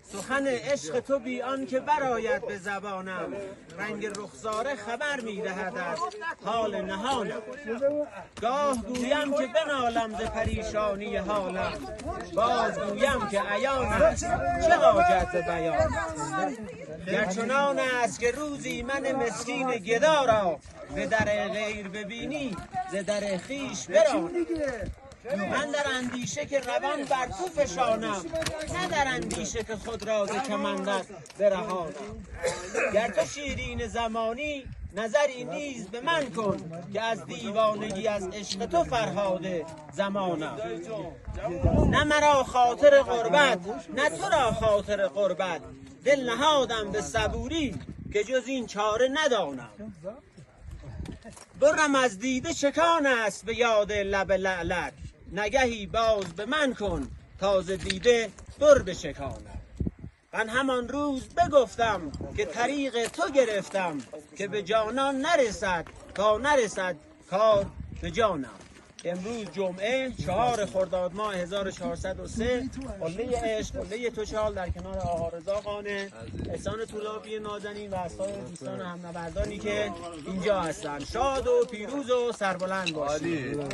سخن عشق تو بی آن که برآید به زبانم، رنگ رخساره خبر می‌دهد از حال نهانم. گاه گویم که بنالم ز پریشانی حالم، باز گویم که عیان است چه حاجت به بیان. گر چنان است که روزی من مسکین گدا را، به در غیر ببینی ز در خویش برانم. من در اندیشه که روان بر تو فشانم، نه در اندیشه که خود را ز کمندت برهانم. گر تو شیرین زمانی نظری نیز به من کن، که از دیوانگی از عشق تو فرهاده زمانم. نه مرا خاطر غربت نه تو را خاطر قربت، دل نهادم به صبوری که جز این چاره ندانم. برم از دیده چکان است به یاد لب لعلت، نگهی باز به من کن تازه دیده در بشکانم. من همان روز بگفتم که طریق تو گرفتم، که به جانان نرسد تا نرسد کار به جانم. امروز جمعه 4 خرداد ماه 1403، قله عشق، قله توچال در کنار آقا رضا قانع، احسان طولابی نازنین و اصحاب دوستان همنوردانی که اینجا هستند. شاد و پیروز و سربلند باشید.